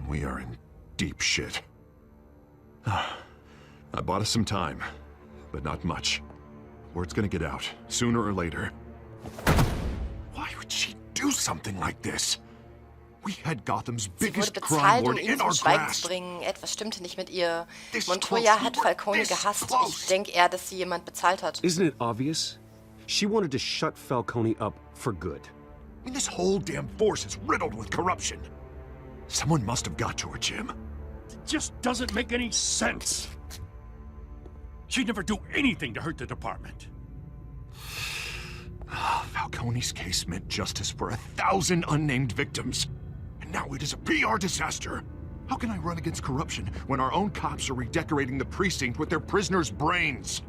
We are in deep shit. I bought us some time, but not much. Word's gonna get out, sooner or later. Why would she do something like this? We had Gotham's biggest crime lord in our grasp. Etwas stimmte nicht mit ihr. Montoya hat Falcone gehasst. Ich denke eher, dass sie jemand bezahlt hat. Isn't it obvious? She wanted to shut Falcone up for good. I mean, this whole damn force is riddled with corruption. Someone must have got to her, Jim. It just doesn't make any sense. She'd never do anything to hurt the department. Falcone's case meant justice for 1,000 unnamed victims. And now it is a PR disaster. How can I run against corruption when our own cops are redecorating the precinct with their prisoners' brains?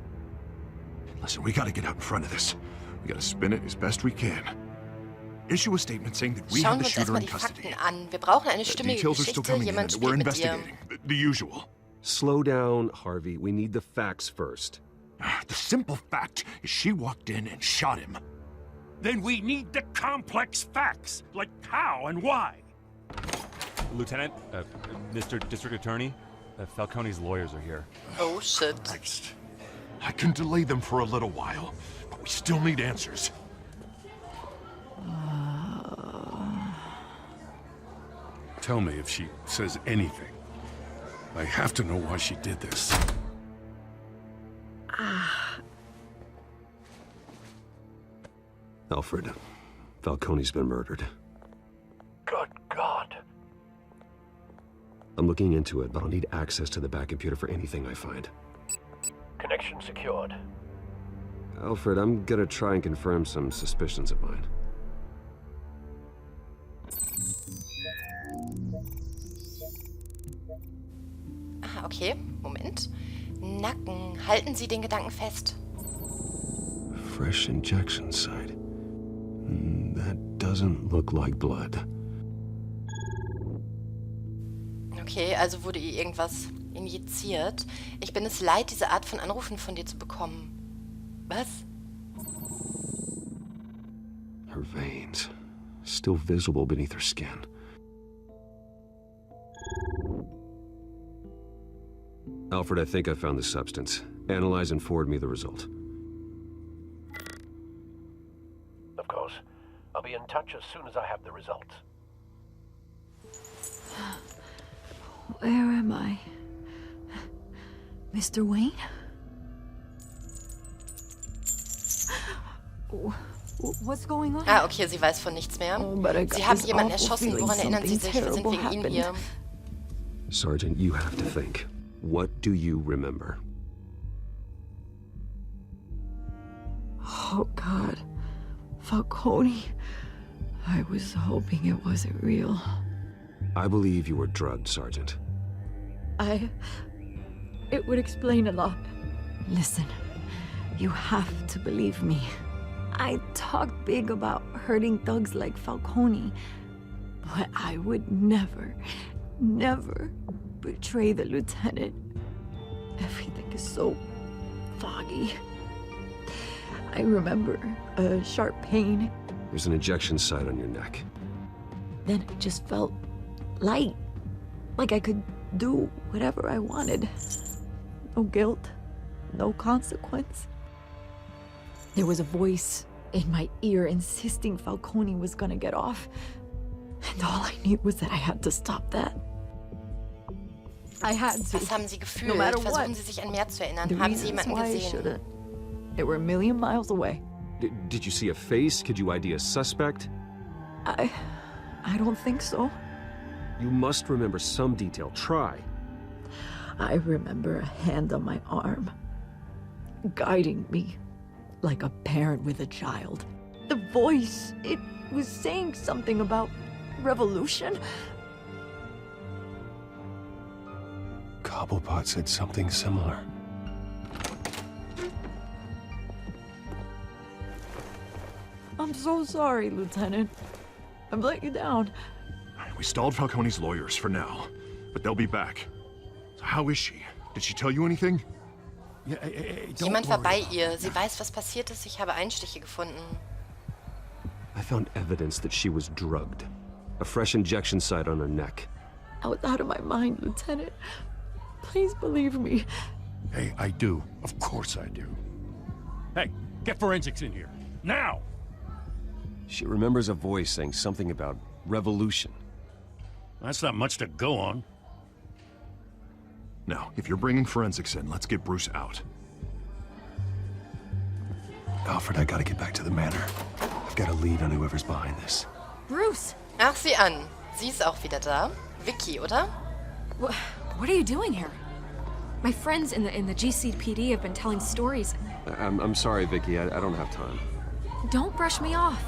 Listen, we gotta get out in front of this. We gotta spin it as best we can. Issue a statement saying that we have the shooter in custody. Wir brauchen eine stimmige Details are still Geschichte. coming in, Jemand and we're spielt mit ihr. investigating. The usual. Slow down, Harvey. We need the facts first. The simple fact is she walked in and shot him. Then we need the complex facts, like how and why. Lieutenant, Mr. District Attorney, Falcone's lawyers are here. Oh shit. Christ. I can delay them for a little while, but we still need answers. Tell me if she says anything. I have to know why she did this. Alfred, Falcone's been murdered. Good God. I'm looking into it, but I'll need access to the back computer for anything I find. Connection secured. Alfred, I'm gonna try and confirm some suspicions of mine. Okay, Moment. Nacken. Halten Sie den Gedanken fest. Fresh injection site. That doesn't look like blood. Okay, also wurde ihr irgendwas injiziert. Ich bin es leid, diese Art von Anrufen von dir zu bekommen. Was? Her veins. Still visible beneath her skin. Alfred, I think I found the substance. Analyze and forward me the result. Of course. I'll be in touch as soon as I have the results. Where am I? Mr. Wayne? What's going on? Ah, okay, sie weiß von nichts mehr. Sie haben jemanden erschossen. Woran erinnern Sie sich? Wir sind wegen Ihnen hier. Sergeant, you have to think. What do you remember? Oh, God. Falcone. I was hoping it wasn't real. I believe you were drugged, Sergeant. It would explain a lot. Listen, you have to believe me. I talk big about hurting thugs like Falcone, but I would never, never betray the lieutenant. Everything is so foggy. I remember a sharp pain. There's an injection site on your neck. Then I just felt light, like I could do whatever I wanted. No guilt, no consequence. There was a voice in my ear insisting Falcone was gonna get off. And all I knew was that I had to stop that. I had to. Was haben Sie gefühlt? No matter Versuchen what. Sie sich an mehr zu erinnern. The Haben Sie reasons jemanden why I gesehen? shouldn't. They were a million miles away. Did you see a face? Could you ID a suspect? I don't think so. You must remember some detail. Try. I remember a hand on my arm, guiding me like a parent with a child. The voice, it was saying something about revolution. Cobblepot said something similar. I'm so sorry, Lieutenant. I've let you down. We stalled Falcone's lawyers for now, but they'll be back. So how is she? Did she tell you anything? Jemand war bei ihr. Sie weiß, was passiert ist. Ich habe Einstiche gefunden. I found evidence that she was drugged. A fresh injection site on her neck. I was out of my mind, Lieutenant. Please believe me. Hey, I do. Of course I do. Hey, get forensics in here. Now! She remembers a voice saying something about revolution. That's not much to go on. Now, if you're bringing forensics in, let's get Bruce out. Alfred, I gotta get back to the manor. I've got a lead on whoever's behind this. Bruce! Ach, sieh an. Sie ist auch wieder da. Vicky, oder? What are you doing here? My friends in the GCPD have been telling stories. I'm sorry, Vicky. I don't have time. Don't brush me off.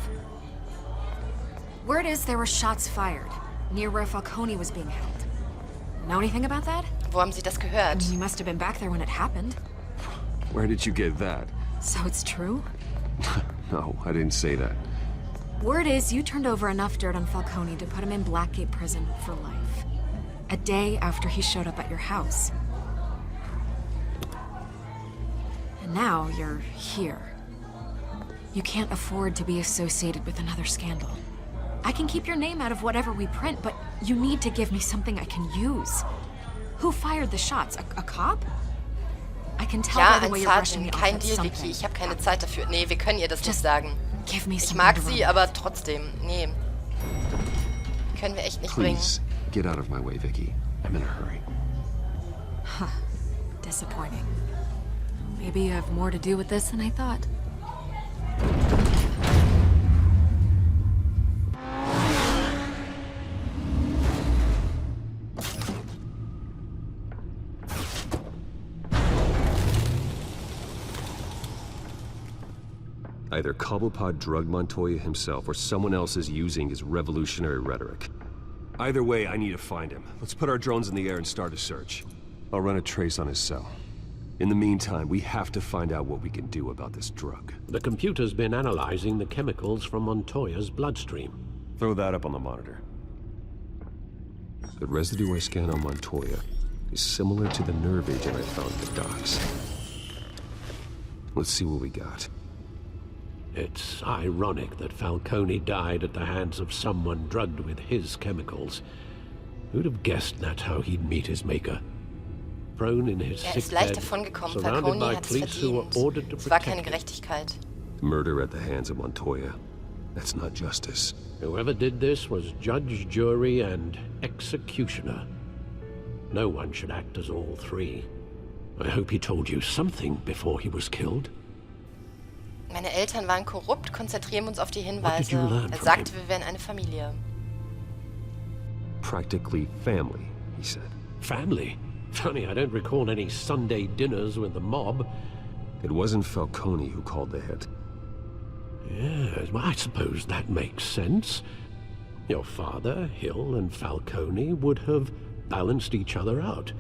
Word is there were shots fired near where Falcone was being held. Know anything about that? Wo haben Sie das gehört? You must have been back there when it happened. Where did you get that? So it's true? No, I didn't say that. Word is you turned over enough dirt on Falcone to put him in Blackgate Prison for life. A day after he showed up at your house. And now you're here. You can't afford to be associated with another scandal. I can keep your name out of whatever we print, but you need to give me something I can use. Who fired the shots? A cop? I can tell Ja, by the ein way you're brushing me Sergeant. off Kein at Deal, something. Vicky. Ich habe keine Zeit dafür. Nee, wir können ihr das nicht Just sagen. Give me Ich something mag to sie, run. aber trotzdem. Nee. Können wir echt nicht bringen. Please, get out of my way, Vicky. I'm in a hurry. Disappointing. Maybe you have more to do with this than I thought. Either Cobblepot drugged Montoya himself or someone else is using his revolutionary rhetoric. Either way, I need to find him. Let's put our drones in the air and start a search. I'll run a trace on his cell. In the meantime, we have to find out what we can do about this drug. The computer's been analyzing the chemicals from Montoya's bloodstream. Throw that up on the monitor. The residue I scan on Montoya is similar to the nerve agent I found at the docks. Let's see what we got. It's ironic that Falcone died at the hands of someone drugged with his chemicals. Who'd have guessed that's how he'd meet his maker? Prone in his sick Ist leicht bed, davongekommen. surrounded Falcone by hat es police who were verdient. ordered to Es war keine protect him. Gerechtigkeit. Murder at the hands of Montoya. That's not justice. Whoever did this was judge, jury, and executioner. No one should act as all three. I hope he told you something before he was killed. Meine Eltern waren korrupt, konzentrieren wir uns auf die Hinweise. you learn Er from sagte, him? wir wären eine Familie. Practically family, he said. Family? Funny, I don't recall any Sunday dinners with the mob. It wasn't Falcone who called the hit. Yes, well, I suppose that makes sense. Your father, Hill, and Falcone would have balanced each other out.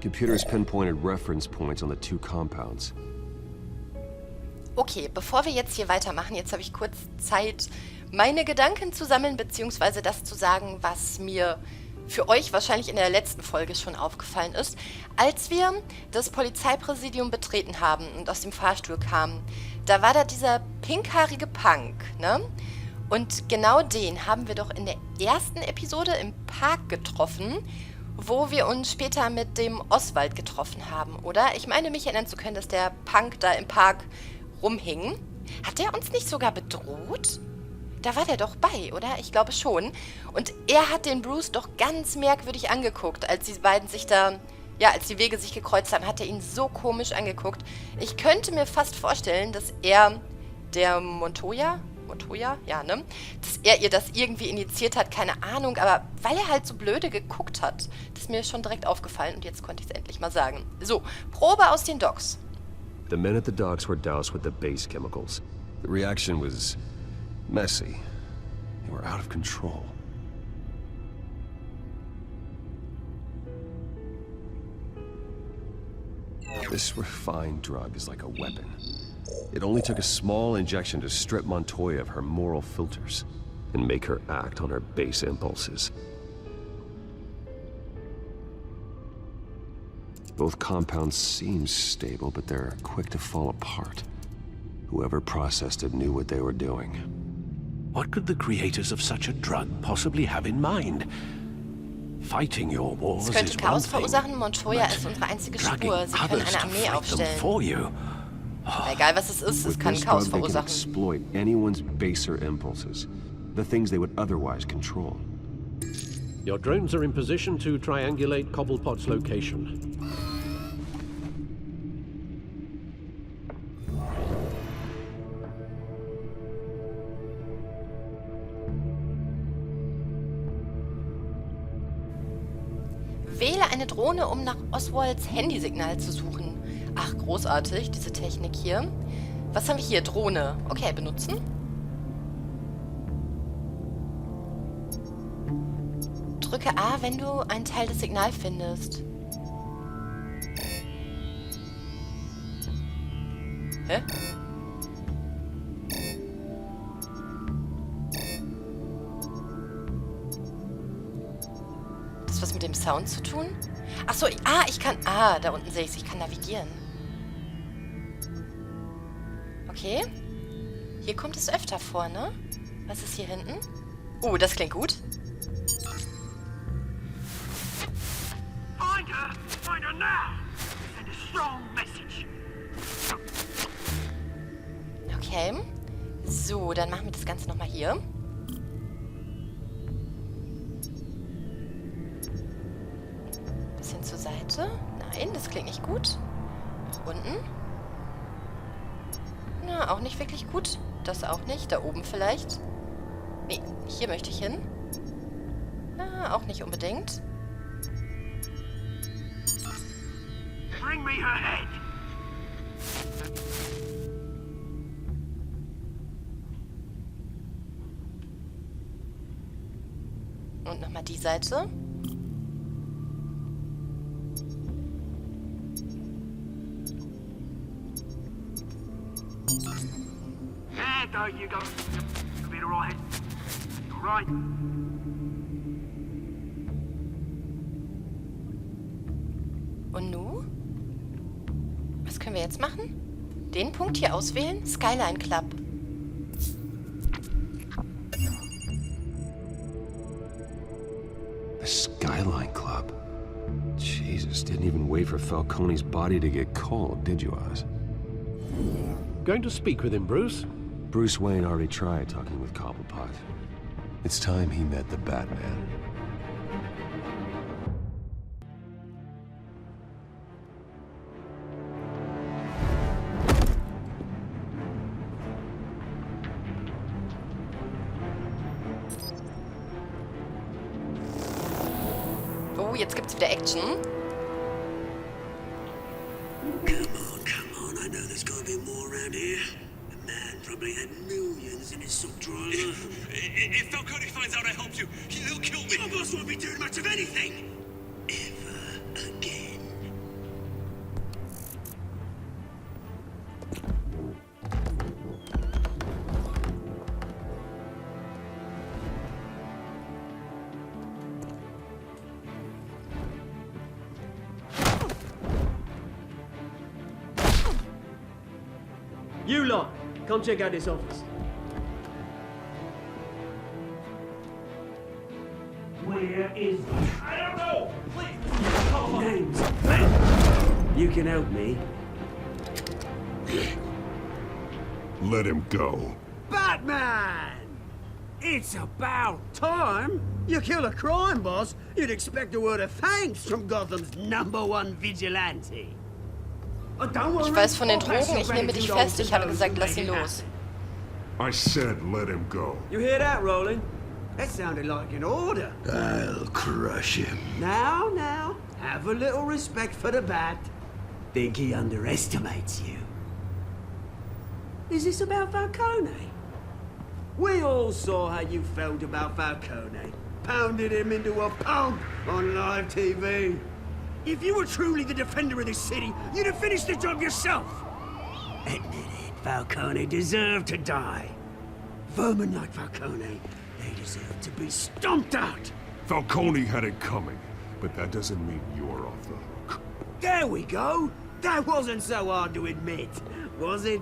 Computers pinpointed reference points on the two compounds. Okay, bevor wir jetzt hier weitermachen, jetzt habe ich kurz Zeit, meine Gedanken zu sammeln, beziehungsweise das zu sagen, was mir für euch wahrscheinlich in der letzten Folge schon aufgefallen ist. Als wir das Polizeipräsidium betreten haben und aus dem Fahrstuhl kamen, da war da dieser pinkhaarige Punk, ne? Und genau den haben wir doch in der ersten Episode im Park getroffen, wo wir uns später mit dem Oswald getroffen haben, oder? Ich meine, mich erinnern zu können, dass der Punk da im Park rumhing. Hat der uns nicht sogar bedroht? Da war der doch bei, oder? Ich glaube schon. Und er hat den Bruce doch ganz merkwürdig angeguckt, als die beiden sich da, ja, als die Wege sich gekreuzt haben, hat er ihn so komisch angeguckt. Ich könnte mir fast vorstellen, dass er, der Montoya, ja, ne? Dass er ihr das irgendwie initiiert hat, keine Ahnung, aber weil er halt so blöde geguckt hat, das ist mir schon direkt aufgefallen und jetzt konnte ich es endlich mal sagen. So, Probe aus den Docks. The men at the docks were doused with the base chemicals. The reaction was messy. They were out of control. This refined drug is like a weapon. It only took a small injection to strip Montoya of her moral filters And make her act on her base impulses. Both compounds seem stable, but they're quick to fall apart. Whoever processed it knew what they were doing. What could the creators of such a drug possibly have in mind? Fighting your wars Es könnte is Chaos one verursachen. thing, Montoya but ist unsere einzige dragging Spur. Sie können others eine to Armee fight them aufstellen. for you. Egal was es ist, es With kann this Chaos drug, they can verursachen. exploit anyone's baser impulses. The things they would otherwise control. Your drones are in position to triangulate Cobblepot's location. Wähle eine Drohne, um nach Oswalds Handysignal zu suchen. Ach, großartig, diese Technik hier. Was haben wir hier? Drohne. Okay, benutzen. Drücke A, wenn du einen Teil des Signals findest. Hä? Das was mit dem Sound zu tun? Ach so, ich kann... Ah, da unten sehe ich es. Ich kann navigieren. Okay. Hier kommt es öfter vor, ne? Was ist hier hinten? Oh, das klingt gut. Find her now! Send a strong message. Okay. So, dann machen wir das Ganze nochmal hier. Bisschen zur Seite. Nein, das klingt nicht gut. Nach unten. Na, auch nicht wirklich gut. Das auch nicht. Da oben vielleicht. Nee, hier möchte ich hin. Na, auch nicht unbedingt. Bring me her head! Und nochmal die Seite. There you go. You'll be alright. Alright. Und nu? Was können wir jetzt machen? Den Punkt hier auswählen? Skyline Club. The Skyline Club. Jesus, didn't even wait for Falcone's body to get cold, did you, Oz? Going to speak with him, Bruce? Bruce Wayne already tried talking with Cobblepot. It's time he met the Batman. Oh, jetzt gibt's wieder Action. Come on, I know there's gotta be more around here. The man probably had millions in his sock drawer. If Falcone finds out I helped you, he'll kill me. My boss won't be doing much of anything. Ever again. You lot, come check out this office. Where is he? I don't know! Names. You can help me. Let him go. Batman! It's about time. You kill a crime boss, you'd expect a word of thanks from Gotham's #1 vigilante. Oh, don't worry. Ich weiß von den Drogen, ich nehme dich fest. Ich habe gesagt, lass ihn los. I said let him go. You hear that, Roland? That sounded like an order. I'll crush him. Now, have a little respect for the Bat. Think he underestimates you. Is this about Falcone? We all saw how you felt about Falcone. Pounded him into a pulp on live TV. If you were truly the defender of this city, you'd have finished the job yourself. Admit it, Falcone deserved to die. Vermin like Falcone, they deserve to be stomped out. Falcone had it coming, but that doesn't mean you're off the hook. There we go. That wasn't so hard to admit, was it?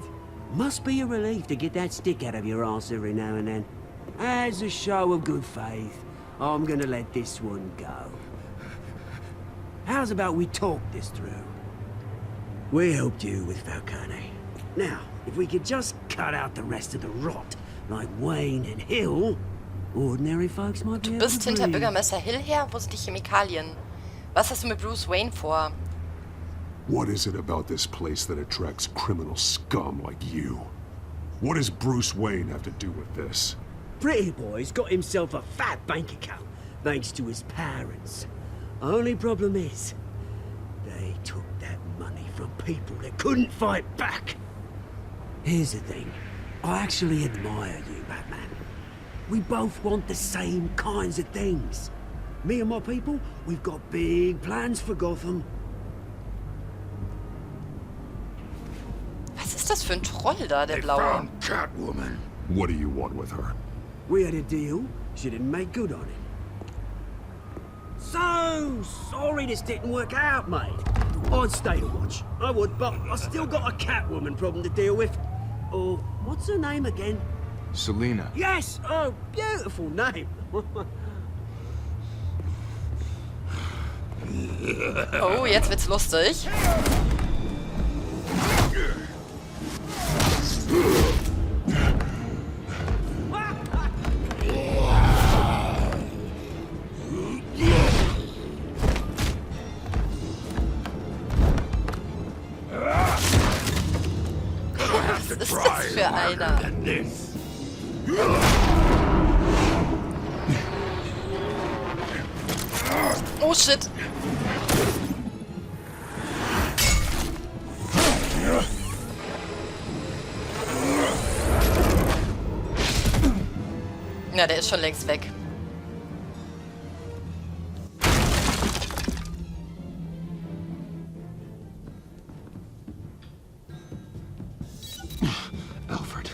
Must be a relief to get that stick out of your arse every now and then. As a show of good faith, I'm gonna let this one go. How's about we talk this through? We helped you with Falcone. Now, if we could just cut out the rest of the rot, like Wayne and Hill, ordinary folks might be Du able bist to hinter breathe. Bürgermeister Hill her? Wo sind die Chemikalien? Was hast du mit Bruce Wayne vor? What is it about this place that attracts criminal scum like you? What does Bruce Wayne have to do with this? Pretty Boy's got himself a fat bank account, thanks to his parents. Only problem is, they took that money from people that couldn't fight back. Here's the thing. I actually admire you, Batman. We both want the same kinds of things. Me and my people, we've got big plans for Gotham. Was ist das für ein Troll da, der They Blaue? found Catwoman. What do you want with her? We had a deal. She didn't make good on it. So sorry this didn't work out, mate. I'd stay to watch. I would, but I still got a Catwoman problem to deal with. Oh, what's her name again? Selina. Yes! Oh, beautiful name. Oh, jetzt wird's lustig. Was ist das für einer? Oh shit. Ja, der ist schon längst weg. Alfred,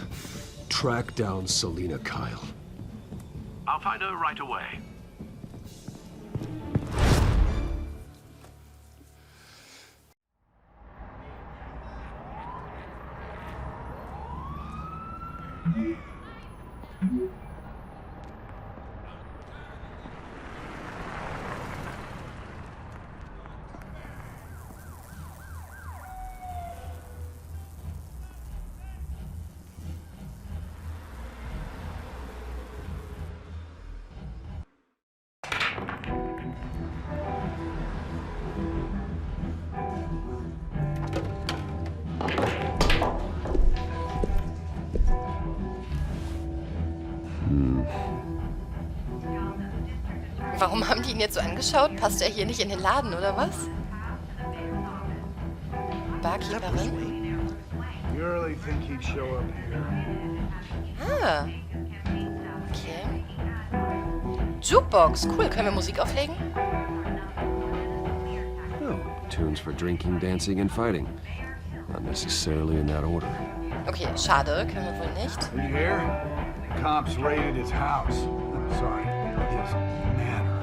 track down Selina Kyle. I'll find her right away. Warum haben die ihn jetzt so angeschaut? Passt er hier nicht in den Laden, oder was? Barkeeperin? You really think he'd show up here? Ah. Okay. Jukebox. Cool. Können wir Musik auflegen? Oh, tunes for drinking, dancing, and fighting. Not necessarily in that order. Okay, schade. Können wir wohl nicht. Did you hear? Cops raided his house. Sorry, his manor.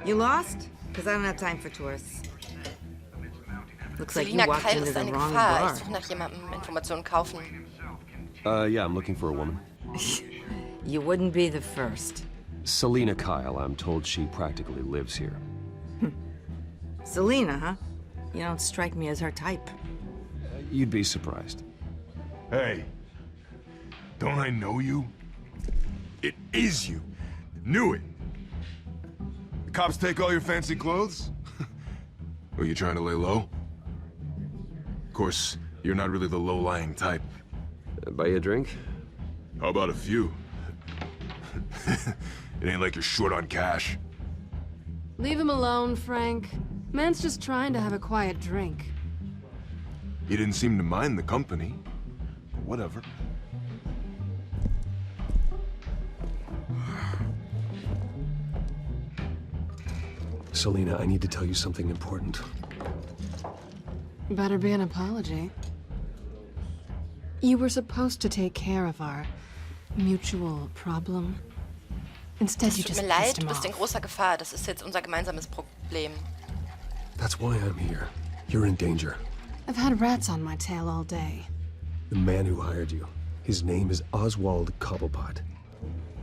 You lost? Because I don't have time for tourists. Looks like you Selina walked Kyle into ist the eine wrong Gefahr. bar. Ich suche nach jemandem. Informationen kaufen. Yeah, I'm looking for a woman. You wouldn't be the first. Selina Kyle, I'm told she practically lives here. Selina, huh? You don't strike me as her type. You'd be surprised. Hey, don't I know you? It is you. Knew it. The cops take all your fancy clothes? Were you trying to lay low? Of course, you're not really the low-lying type. Buy you a drink? How about a few? It ain't like you're short on cash. Leave him alone, Frank. Man's just trying to have a quiet drink. He didn't seem to mind the company. Whatever. Selina, I need to tell you something important. Better be an apology. You were supposed to take care of our mutual problem. Instead, Es you tut just mir leid, pissed du him bist in off. großer Gefahr. Das ist jetzt unser gemeinsames Problem. That's why I'm here. You're in danger. I've had rats on my tail all day. The man who hired you. His name is Oswald Cobblepot.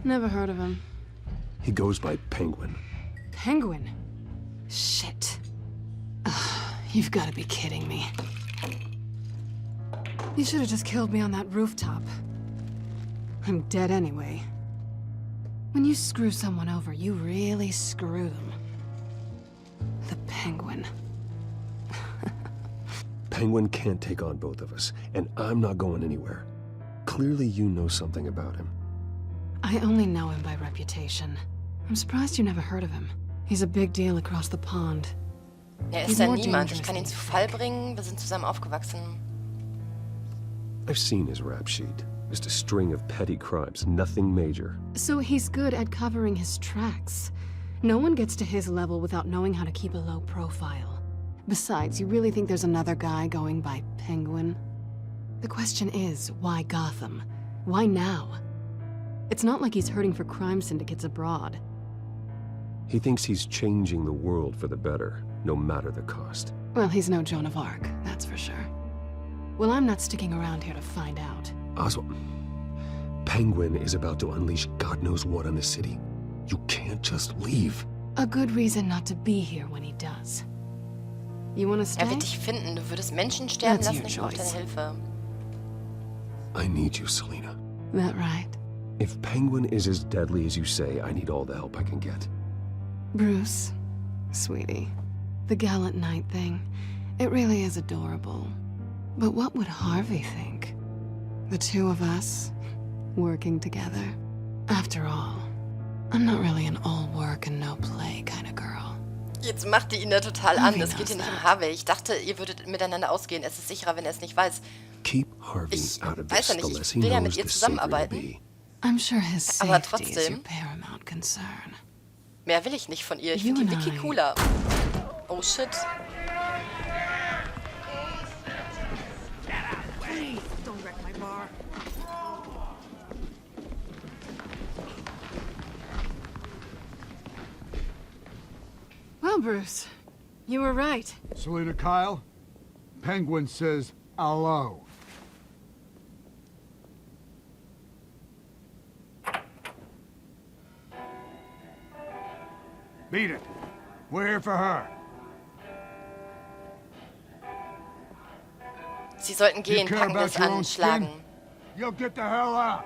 Never heard of him. He goes by Penguin. Penguin? Shit. Ugh, you've got to be kidding me. You should have just killed me on that rooftop. I'm dead anyway. When you screw someone over, you really screw them. The Penguin. Penguin can't take on both of us, and I'm not going anywhere. Clearly you know something about him. I only know him by reputation. I'm surprised you never heard of him. He's a big deal across the pond. Ist ja niemand. Ich kann ihn zu Fall bringen. Wir sind zusammen aufgewachsen. I've seen his rap sheet. Just a string of petty crimes, nothing major. So he's good at covering his tracks. No one gets to his level without knowing how to keep a low profile. Besides, you really think there's another guy going by Penguin? The question is, why Gotham? Why now? It's not like he's hurting for crime syndicates abroad. He thinks he's changing the world for the better, no matter the cost. Well, he's no Joan of Arc, that's for sure. Well, I'm not sticking around here to find out. Oswald, Penguin is about to unleash God knows what on the city. You can't just leave. A good reason not to be here when he does. You wanna stay? Wird dich finden. Du würdest Menschen sterben That's lassen, your ich brauche deine choice. Hilfe. I need you, Selina. That right? If Penguin is as deadly as you say, I need all the help I can get. Bruce, sweetie, the gallant knight thing, it really is adorable. But what would Harvey think? The two of us, working together. After all, I'm not really an all work and no play kind of girl. Jetzt macht ihr ihn da total an. Es geht hier nicht um Harvey. Ich dachte, ihr würdet miteinander ausgehen. Es ist sicherer, wenn er es nicht weiß. Keep Harvey out of Weiß this, ja the nicht, less ich he will ja knows, mit ihr the safer he'll zusammenarbeiten. be. I'm sure his Aber safety is your trotzdem. paramount concern. Mehr will ich nicht von ihr. Ich You finde die and Wiki I- cooler. Oh shit. Don't wreck my bar. Well, Bruce, you were right. Selina Kyle, Penguin says hello. Beat it. We're here for her. Sie sollten gehen, care packen wir about es your an, own schlagen. skin? You'll get the hell out.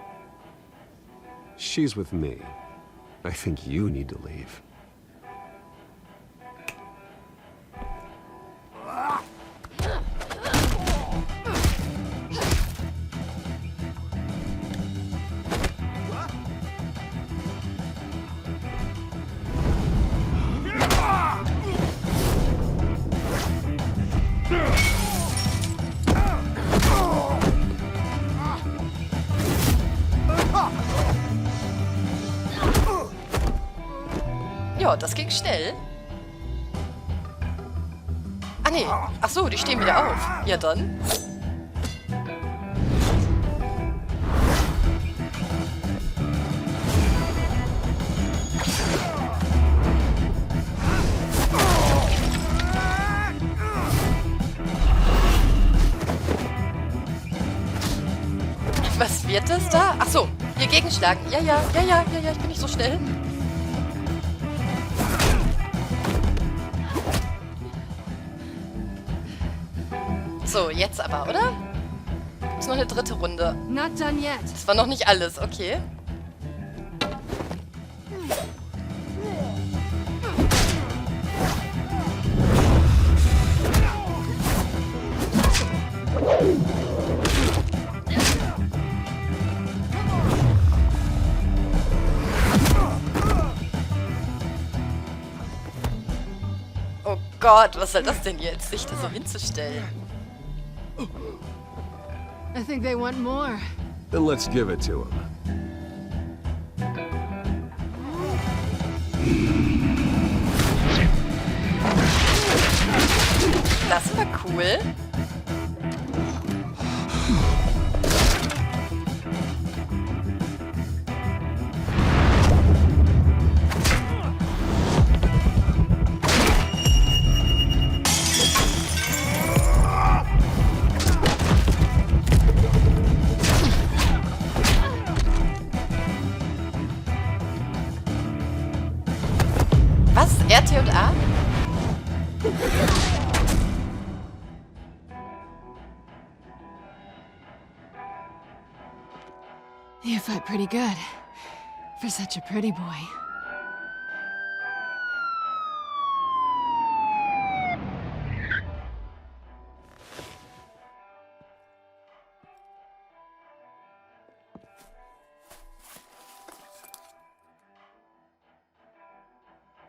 She's with me. I think you need to leave. Ja, das ging schnell. Ah nee, ach so, die stehen wieder auf. Ja dann. Was wird das da? Ach so, hier gegenschlagen. Ja, ich bin nicht so schnell. So, jetzt aber, oder? Ist noch eine dritte Runde. Not done yet. Das war noch nicht alles, okay. Oh Gott, was soll das denn jetzt, sich da so hinzustellen? I think they want more. Then let's give it to him. Das war cool. You fight pretty good. For such a pretty boy.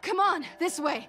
Come on, this way!